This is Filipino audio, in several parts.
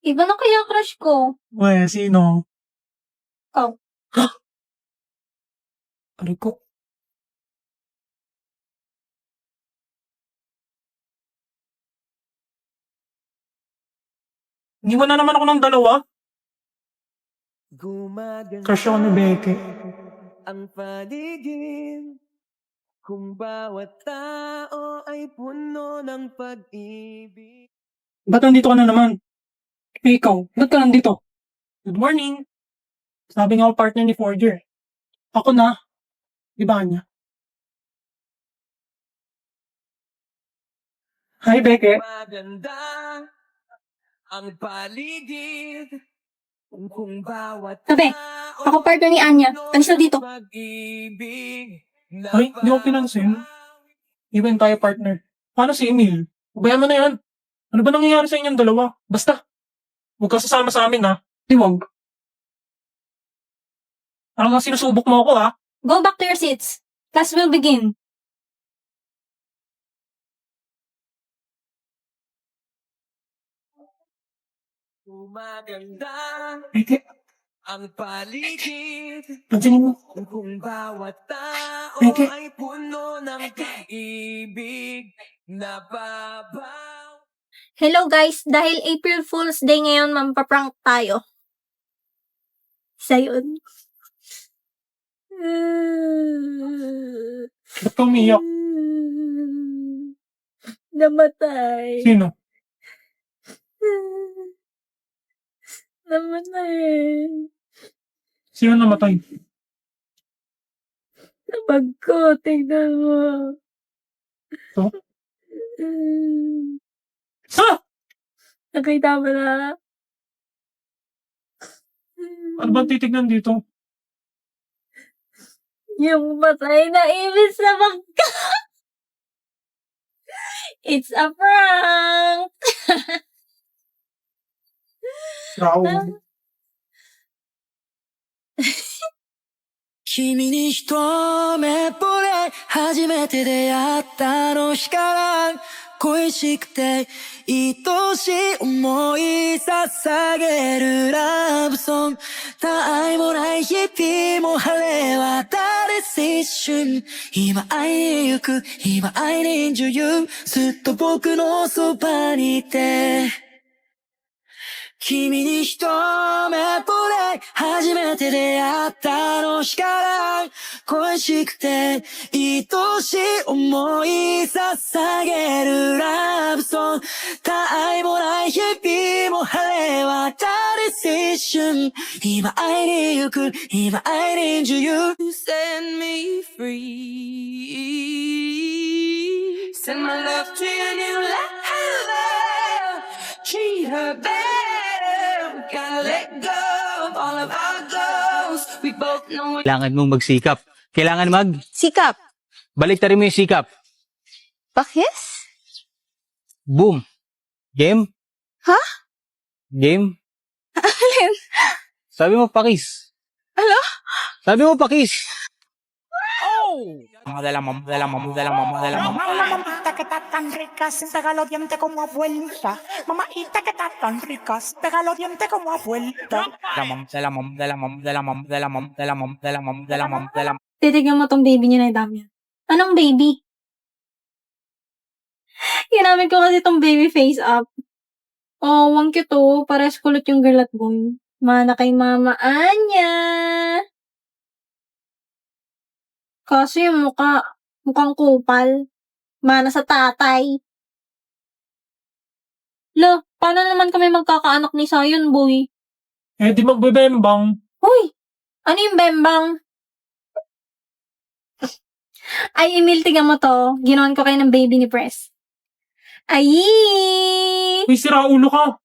Iba na kaya crush ko? Uy, sino? Ikaw. Aray ko. Iniwan na naman ako ng dalawa. Crush ako ni Becky. Ang paligid kung bawat tao ay puno ng pag-ibig. Ba't nandito ka na naman? Eh, ikaw, ba't ka nandito? Good morning. Sabi nga ako partner ni Forger. Ako na. Di ba kanya? Hi, Becky. Maganda ang paligid kung bawat Sabi, tao ako partner ni Anya. Alis na dito. pag-ibig. Ay, di ko pinansin. Even tayo partner. Paano si Emil? Ubayan mo na yan. Ano ba nangyayari sa inyong dalawa? Basta, huwag ka sasama sa amin ha. Di wag. Parang nga sinusubok mo ako ha. Go back to your seats. Class will begin. Maganda Becky, ang paligid pansinin mo. kung bawat tao Becky. ay puno ng pag-ibig. Nababaw. Hello guys, dahil April Fool's Day ngayon, mampaprank tayo. Isa yun. Ba't ka umiyak? Namatay. Sino? Namatay. Sino namatay? Sa bag ko, tignan mo. Ito? Ha? Nakita mo na? Ano ba titignan dito? Yung patay na ibig sa bag ko. It's a prank! Raul. 君に一目惚れ初めて出会ったあの日から恋しくて愛しい思い捧げるラブソング他愛もない日々も晴れ渡る青春今会いに行く今会いに女優ずっと僕のそばにいて君に一目惚れ初めて出会ったあの日から恋しくて愛しい思い捧げるラブソング他愛もない日々も晴れ渡る青春今会いに行く今会いに女優 Set me free Send my love to your new life Treat her better Gotta let go of all of our goals. We both know it. Kailangan mong magsikap. Kailangan Sikap. baliktarin mo yung sikap. Pakis? Boom. Game? Ha? Game? Alin? Sabi mo pakis. Ano? Sabi mo pakis. Mamita que estás tan rica, sin pegar los dientes como abuelita. Mamita que estás tan rica, sin pegar los dientes como abuelita. Titignan mo tong baby niya na dami. Anong baby? Ginamit ko kasi tong baby face up. Oh, ang cute oh. Pares kulot yung girl at boy. Mana kay Mama Anya. Kasi yung mukhang kupal. Mana sa tatay. Lo, paano naman kami magkakaanak ni Sayon, boy? Eh, di magbebembang. Hoy! Ano yung bembang? Ay, Emil, tingnan mo to. Ginawan ko kayo ng baby ni Press. Ay! Uy, sira ulo ka.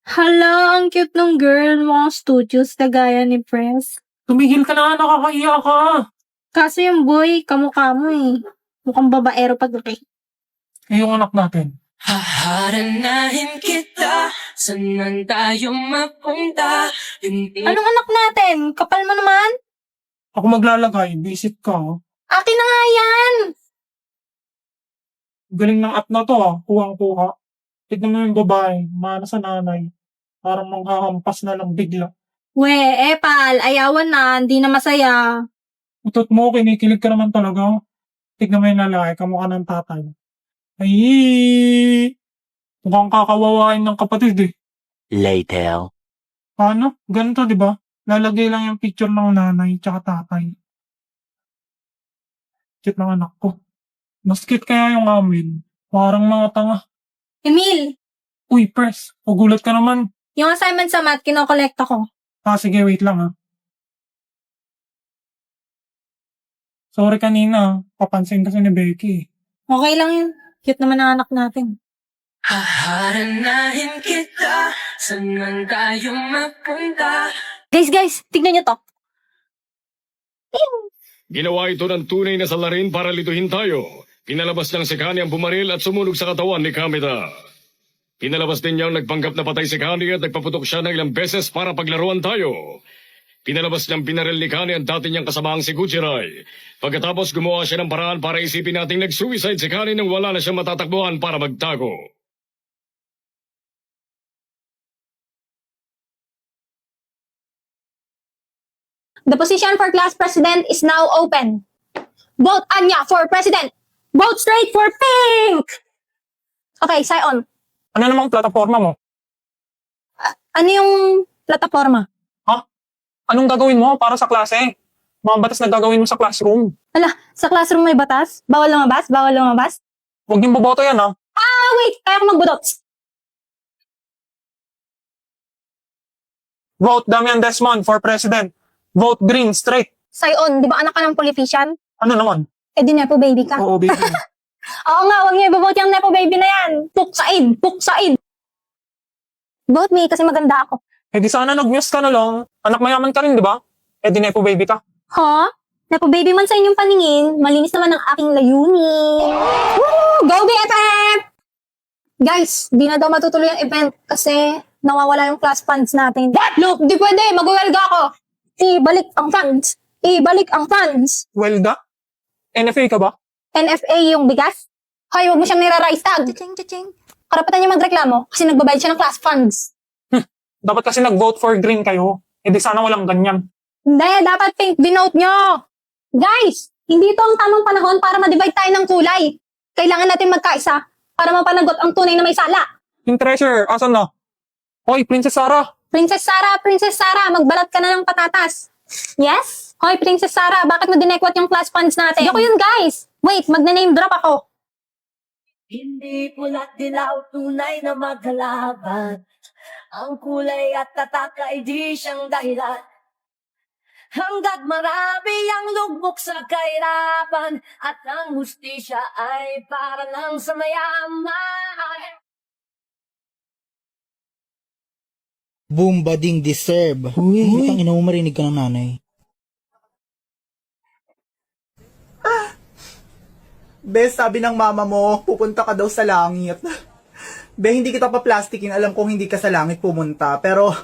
Hala, ang cute ng girl. Mukhang studios, kagaya ni Press. Tumigil ka na, nakakahiya ka. Kaso yung boy, kamukha mo eh. Mukhang babaero paglaki. Eh, yung anak natin. Haharanahin kita, saan tayo mapunta? Anong anak natin? Kapal mo naman? Ako maglalagay, visit ka. Akin na nga yan! Galing ng app na to ha, kuhang-kuha. Tignan mo yung babae, mana sa nanay. Parang manghahampas na lang bigla. We, pal, ayawan na, hindi na masaya. Utot mo, kinikilig ka naman talaga. Tignan mo yung lalaki, kamukha ng tatay. Ay, mukhang kakawawain ng kapatid eh. Later. Paano? Ganito, di ba? Lalagay lang yung picture ng nanay tsaka tatay. Cute ng anak ko. Mas cute kaya yung amin. Parang mga tanga. Emil, Uy, Pres, pagulat ka naman. yung assignment sa math, kinokolekta ko. Sige, wait lang ha. Sorry kanina, papansin kasi ni Becky. Okay lang yun. Cute naman ang anak natin. Haharanahin kita, saan man tayo mapunta. Guys, tignan nyo to. Ginawa ito ng tunay na salarin para lituhin tayo. Pinalabas niyang si Kani ang bumaril at sumunog sa katawan ni Kamita. Pinalabas din niyang nagpanggap na patay si Kani at nagpaputok siya ng ilang beses para paglaruan tayo. Pinalabas niyang pinaril ni Kani ang dati niyang kasamahang si Gujiray. Pagkatapos gumawa siya ng paraan para isipin nating nag-suicide si Kani nang wala na siyang matatakbuhan para magtago. The position for class president is now open. Vote Anya for president. Vote straight for pink. Okay, Sion. Ano namang plataforma mo? Ano yung plataforma? Anong gagawin mo para sa klase? Mga batas na gagawin mo sa classroom. Ala, sa classroom may batas? Bawal lumabas? Bawal lumabas? Huwag niyong boboto yan ha. Wait, kaya ko magbudot. Vote Damian Desmond for president. Vote Green straight. Sion, di ba anak ka ng politician? Ano naman? Eh di nepo baby ka. Oo, baby. Oo nga, huwag niyo ibobote yung nepo baby na yan. Puksain, puksain. Vote me kasi maganda ako. Eh di sana nag-muse ka na lang. Anak mayaman ka rin, di ba? Eh di nepo baby ka. Ha? Nepo baby man sa inyong paningin, malinis naman ang aking layunin. Woo! Go BFF! Guys, di na daw matutuloy ang event kasi nawawala yung class funds natin. What? Look, di pwede, mag-welga ako. Ibalik ang funds. Ibalik ang funds. Welga? NFA ka ba? NFA yung bigas? Hoy, huwag mo siyang nira-rice tag. Karapatan niya magreklamo kasi nagbabayad siya ng class funds. Dapat kasi nag-vote for green kayo. Eh di sana walang ganyan. Hindi, dapat pink binote nyo. Guys, hindi ito ang tamang panahon para ma-divide tayo ng kulay. Kailangan natin magkaisa para mapanagot ang tunay na may sala. Yung treasure, asan na? Hoy, Princess Sarah. Princess Sarah, magbalat ka na ng patatas. Yes? Hoy, Princess Sarah, bakit mo dinekwat yung class funds natin? Ako yun, guys. Wait, magna-name drop ako. Hindi pula't dilaw, tunay na maghalaban. Ang kulay at tatak ay di siyang dahilan. Hanggat marami ang lugmok sa kahirapan at ang hustisya ay para lang sa mayaman. Boom, bading deserve. Uy, ina mo marinig ka ng nanay. Bes, sabi ng mama mo, pupunta ka daw sa langit. Be, hindi kita pa-plastikin. Alam kong hindi ka sa langit pumunta. Pero,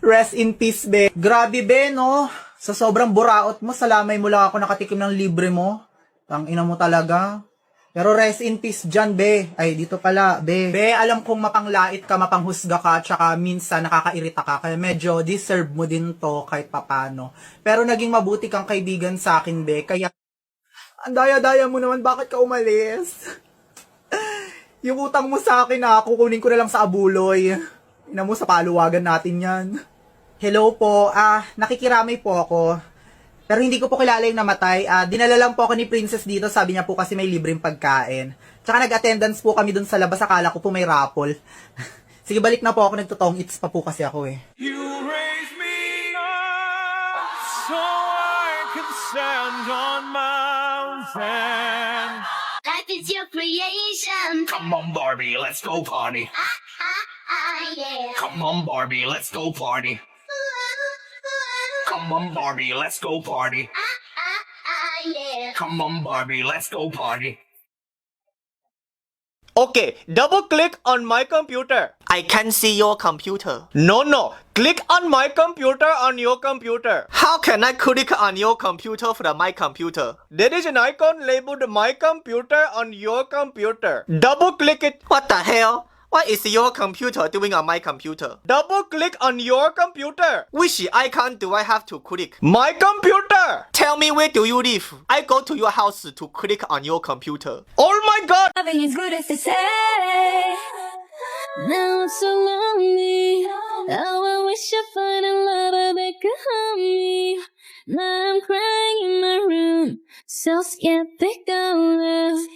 rest in peace, be. Grabe, be, no? Sa sobrang buraot mo, salamay mo lang ako nakatikim ng libre mo. Tangina mo talaga. Pero rest in peace dyan, be. Ay, dito pala, be. Be, alam kong mapanglait ka, mapanghusga ka, tsaka minsan nakakairita ka. Kaya medyo deserve mo din to kahit papano. Pero naging mabuti kang kaibigan sa akin, be. Kaya, ang daya-daya mo naman, bakit ka umalis? Yung utang mo sa akin kukunin ko na lang sa abuloy. Ina mo, sa paluwagan natin yan. Hello po, nakikiramay po ako. Pero hindi ko po kilala yung namatay. Dinala lang po ako ni Princess dito. Sabi niya po kasi may libreng pagkain. Tsaka nag-attendance po kami dun sa labas. Akala ko po may raffle. Sige, balik na po ako. Nagtotong eats pa po kasi ako eh. You raise me up so I can stand on mountain. Life is your creation. Come on, Barbie, let's go party. Yeah. Come on, Barbie, let's go party. Come on, Barbie, let's go party. Yeah. Come on, Barbie, let's go party. Okay, double click on my computer. I can see your computer. No. Click on my computer on your computer. How can I click on your computer from my computer? There is an icon labeled my computer on your computer. Double click it. What the hell? What is your computer doing on my computer? Double click on your computer. Which icon do I have to click? My computer. Tell me where do you live? I go to your house to click on your computer. Oh my god! Having as good as they say. Now I'm so lonely. How I wish I find a lover that could help me. Now I'm crying in my room, so scared they go love.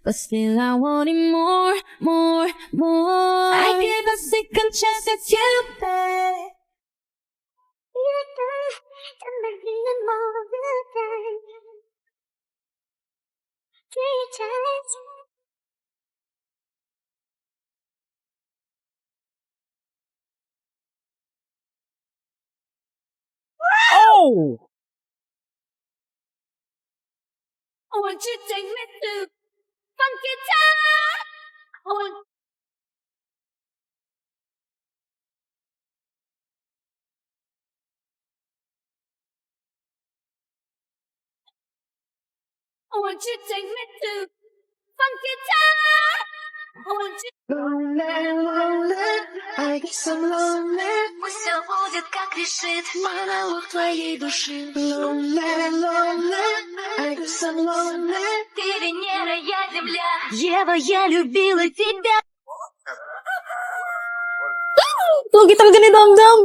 But still I wanted more, more, more. I gave a second chance at you, babe. Oh! I want you to take me to funky town. I want you to take me to funky town. I want you. Lonely, lonely, I guess I'm lonely. Пусть все будет как решит Монолог твоей души. Lonely, lonely, I guess I'm lonely. ты, Венера, я Земля. Ева, я любила тебя. Lugi talaga ni Damdam.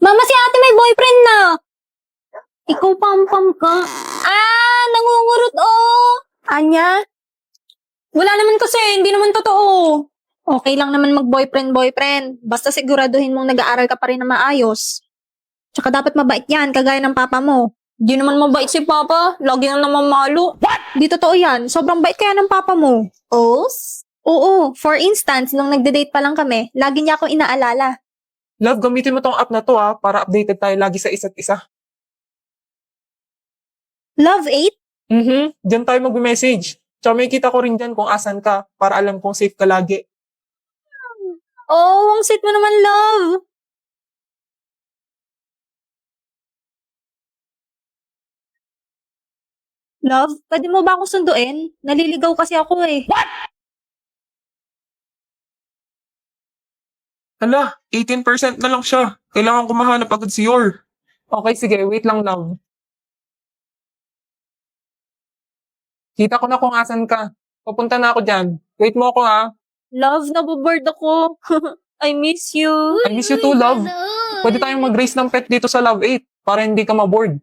Mama, si ate may boyfriend na. Ikaw pam-pam ka. Nangungurot Anya? Wala naman kasi, hindi naman totoo. Okay lang naman mag-boyfriend-boyfriend. Basta siguraduhin mong nag-aaral ka pa rin na maayos. Tsaka dapat mabait yan, kagaya ng papa mo. Di naman mabait si papa. Lagi na naman malo. What? Di totoo yan. Sobrang bait kaya ng papa mo. Oo. For instance, nung nagde-date pa lang kami, lagi niya ako inaalala. Love, gamitin mo tong app na to para updated tayo lagi sa isa't isa. Love 8? Diyan tayo mag-message. Tsaka may kita ko rin dyan kung asan ka para alam kong safe ka lagi. Oh, ang sweet mo naman, love. Love, pwede mo ba akong sunduin? Naliligaw kasi ako eh. Hala, 18% na lang siya. Kailangan ko mahanap agad si Yor. Okay, sige. Wait lang, love. Kita ko na kung asan ka. Papunta na ako dyan. Wait mo ako, ha? Love, naboboard ako. I miss you. I miss you too, love. Pwede tayong mag-race ng pet dito sa Love 8 para hindi ka maboard.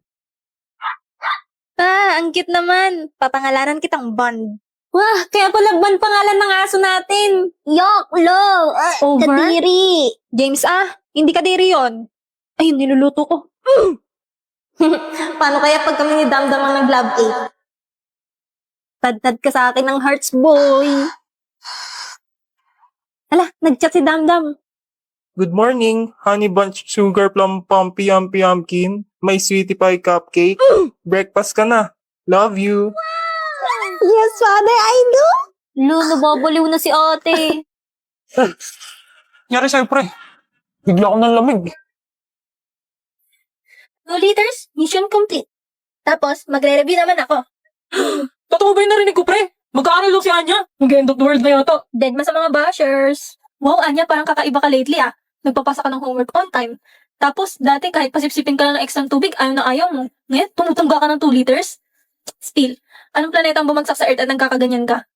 Ang cute naman. Papangalanan kitang Bond. Wah, kaya pala Bond pangalan ng aso natin. Yok, love. Over? Kadiri. James, hindi kadiri yon. Ay, niluluto ko. Paano kaya pag kami ni Damdam ang nag-Love 8? Tad-tad ka sa akin ng hearts, boy. Ala, nag-chat si Damdam. Good morning, honey bunch sugar plum pumpy yumpy yumpkin. My sweetie pie cupcake. Breakfast ka na. Love you. Yes, father, I do. Nababaliw na si ate. Nyari sa'yo, pre. Bigla ko ng lamig. 2 liters, mission complete. Tapos, magre-review naman ako. Totoo ba yung narinig ko, pre? Mag-aaral daw si Anya. Mag-end of the world na yata. Dead ma sa mga bashers. Wow, Anya, parang kakaiba ka lately Nagpapasa ka ng homework on time. Tapos, dati kahit pasipsipin ka lang ng extra tubig, ayaw na ayaw mo. Ngayon, tumutungga ka ng 2 liters? Still, anong planeta ang bumagsak sa Earth at nagkakaganyan ka?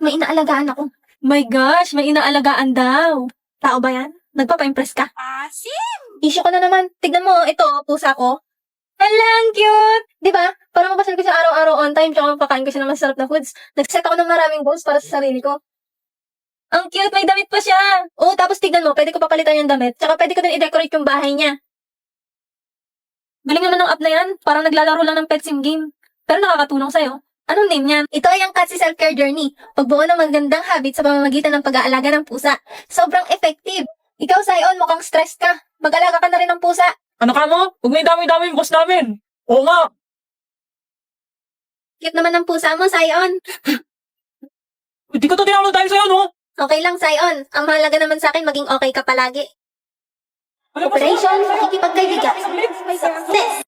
May inaalagaan ako. My gosh, may inaalagaan daw. Tao ba yan? Nagpapa-impress ka? Issue ko na naman. Tignan mo, ito, pusa ko. Hala, ang cute! Di ba? Para mapasan ko siya araw-araw on time, tsaka mapakain ko siya ng masarap na foods. Nag-set ako ng maraming goals para sa sarili ko. Ang cute, may damit pa siya. Oo, tapos tignan mo, pwede ko papalitan yung damit. Tsaka pwede ko din i-decorate yung bahay niya. Galing naman ng app na yan. Parang naglalaro lang ng pet sim game. Pero nakakatulong sa'yo. Anong name niyan? Ito ay ang Katsi Self-Care Journey. Pagbuo ng magandang habit sa pamamagitan ng pag-aalaga ng pusa. Sobrang effective. Ikaw, Sion, mukhang stressed ka. Mag-alaga ka na rin ng pusa. Ano ka mo? Huwag may dami-dami yung boss namin. Oo nga. Cute naman ng pusa mo, Sion. Hindi ko to tinawag tayo sa'yo, no? Okay lang, Sion. Ang mahalaga naman sa akin, maging okay ka palagi. Ano ba Operation, pakikipagkaibigan. Success!